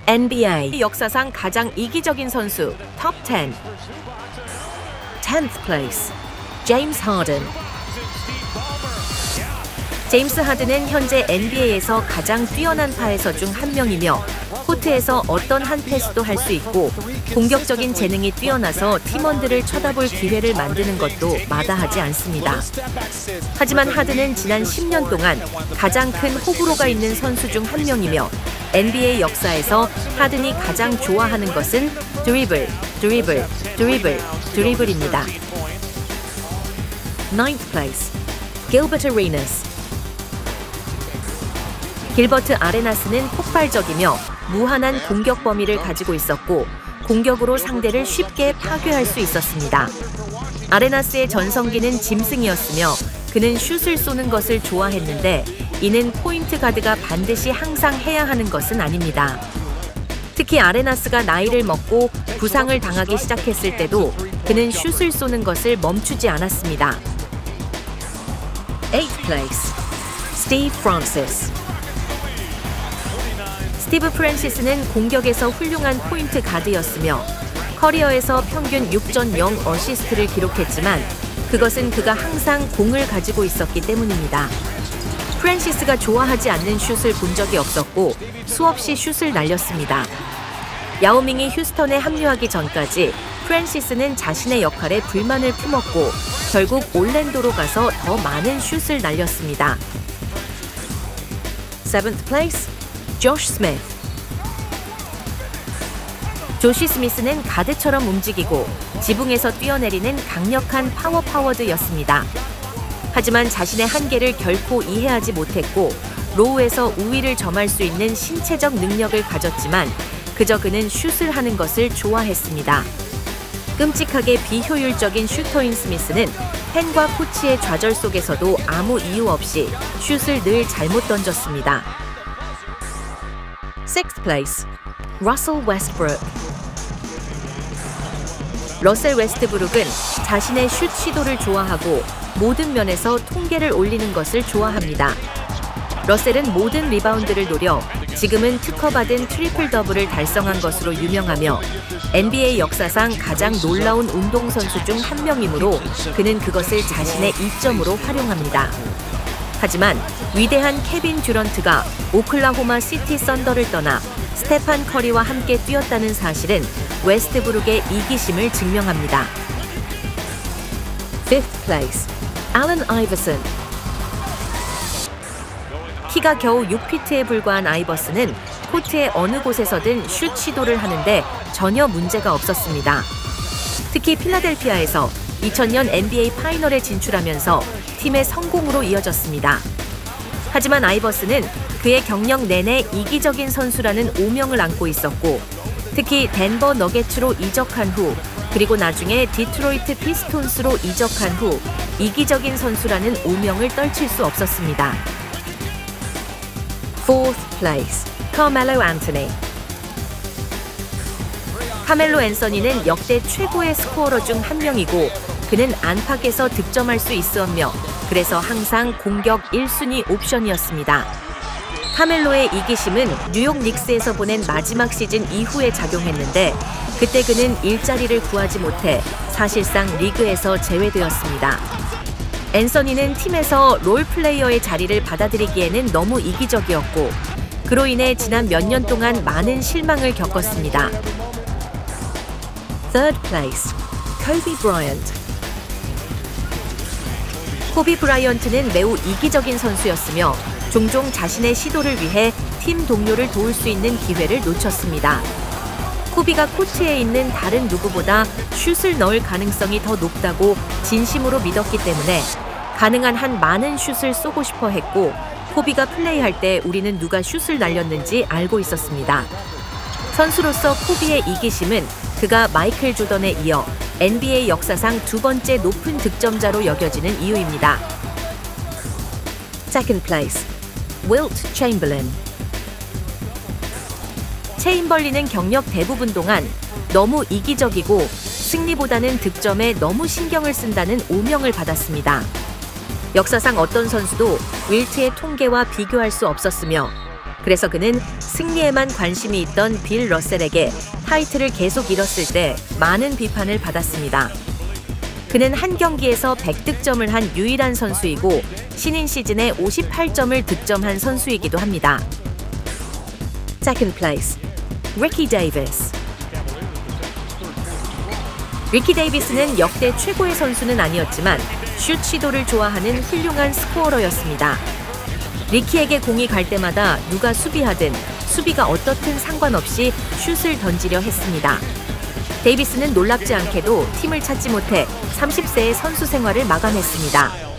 NBA 역사상 가장 이기적인 선수 Top 10. 10th place. 제임스 하든. 제임스 하든은 현재 NBA에서 가장 뛰어난 파에서 중 한 명이며 코트에서 어떤 한 패스도 할 수 있고 공격적인 재능이 뛰어나서 팀원들을 쳐다볼 기회를 만드는 것도 마다하지 않습니다. 하지만 하든은 지난 10년 동안 가장 큰 호불호가 있는 선수 중 한 명이며 NBA 역사에서 하든이 가장 좋아하는 것은 드리블입니다. 9th place. 길버트 아레나스. 길버트 아레나스는 폭발적이며 무한한 공격 범위를 가지고 있었고 공격으로 상대를 쉽게 파괴할 수 있었습니다. 아레나스의 전성기는 짐승이었으며 그는 슛을 쏘는 것을 좋아했는데 이는 포인트 가드가 반드시 항상 해야 하는 것은 아닙니다. 특히 아레나스가 나이를 먹고 부상을 당하기 시작했을 때도 그는 슛을 쏘는 것을 멈추지 않았습니다. 8th place. 스티브 프란시스. 스티브 프란시스는 공격에서 훌륭한 포인트 가드였으며 커리어에서 평균 6.0 어시스트를 기록했지만 그것은 그가 항상 공을 가지고 있었기 때문입니다. 프란시스가 좋아하지 않는 슛을 본 적이 없었고 수없이 슛을 날렸습니다. 야오밍이 휴스턴에 합류하기 전까지 프란시스는 자신의 역할에 불만을 품었고 결국 올랜도로 가서 더 많은 슛을 날렸습니다. 7th place. 조시 스미스. 조시 스미스는 가드처럼 움직이고 지붕에서 뛰어내리는 강력한 파워드였습니다. 하지만 자신의 한계를 결코 이해하지 못했고 로우에서 우위를 점할 수 있는 신체적 능력을 가졌지만 그저 그는 슛을 하는 것을 좋아했습니다. 끔찍하게 비효율적인 슈터인 스미스는 팬과 코치의 좌절 속에서도 아무 이유 없이 슛을 늘 잘못 던졌습니다. 6th place. 러셀 웨스트브룩. 러셀 웨스트브룩은 자신의 슛 시도를 좋아하고 모든 면에서 통계를 올리는 것을 좋아합니다. 러셀은 모든 리바운드를 노려 지금은 특허받은 트리플 더블을 달성한 것으로 유명하며 NBA 역사상 가장 놀라운 운동선수 중 한 명이므로 그는 그것을 자신의 이점으로 활용합니다. 하지만 위대한 케빈 듀런트가 오클라호마 시티 썬더를 떠나 스테판 커리와 함께 뛰었다는 사실은 웨스트브룩의 이기심을 증명합니다. 5th place. 알런 아이버슨. 키가 겨우 6피트에 불과한 아이버슨은 코트의 어느 곳에서든 슛 시도를 하는데 전혀 문제가 없었습니다. 특히 필라델피아에서 2000년 NBA 파이널에 진출하면서 팀의 성공으로 이어졌습니다. 하지만 아이버슨은 그의 경력 내내 이기적인 선수라는 오명을 안고 있었고 특히 덴버 너겟츠로 이적한 후 그리고 나중에 디트로이트 피스톤스로 이적한 후 이기적인 선수라는 오명을 떨칠 수 없었습니다. 4th place. 카멜로 앤서니. 카멜로 앤서니는 역대 최고의 스코어러 중 한 명이고 그는 안팎에서 득점할 수 있었며 그래서 항상 공격 1순위 옵션이었습니다. 카멜로의 이기심은 뉴욕 닉스에서 보낸 마지막 시즌 이후에 작용했는데 그때 그는 일자리를 구하지 못해 사실상 리그에서 제외되었습니다. 앤서니는 팀에서 롤플레이어의 자리를 받아들이기에는 너무 이기적이었고 그로 인해 지난 몇 년 동안 많은 실망을 겪었습니다. 3rd place. 코비 브라이언트. 코비 브라이언트는 매우 이기적인 선수였으며 종종 자신의 시도를 위해 팀 동료를 도울 수 있는 기회를 놓쳤습니다. 코비가 코트에 있는 다른 누구보다 슛을 넣을 가능성이 더 높다고 진심으로 믿었기 때문에 가능한 한 많은 슛을 쏘고 싶어 했고 코비가 플레이할 때 우리는 누가 슛을 날렸는지 알고 있었습니다. 선수로서 코비의 이기심은 그가 마이클 조던에 이어 NBA 역사상 두 번째 높은 득점자로 여겨지는 이유입니다. 2nd place. 윌트 체인벌린. 체인벌린은 경력 대부분 동안 너무 이기적이고 승리보다는 득점에 너무 신경을 쓴다는 오명을 받았습니다. 역사상 어떤 선수도 윌트의 통계와 비교할 수 없었으며 그래서 그는 승리에만 관심이 있던 빌 러셀에게 타이틀을 계속 잃었을 때 많은 비판을 받았습니다. 그는 한 경기에서 100득점을 한 유일한 선수이고 신인 시즌에 58점을 득점한 선수이기도 합니다. Second place, Ricky Davis. 리키 데이비스는 역대 최고의 선수는 아니었지만 슛 시도를 좋아하는 훌륭한 스코어러였습니다. 리키에게 공이 갈 때마다 누가 수비하든 수비가 어떻든 상관없이 슛을 던지려 했습니다. 데이비스는 놀랍지 않게도 팀을 찾지 못해 30세의 선수 생활을 마감했습니다.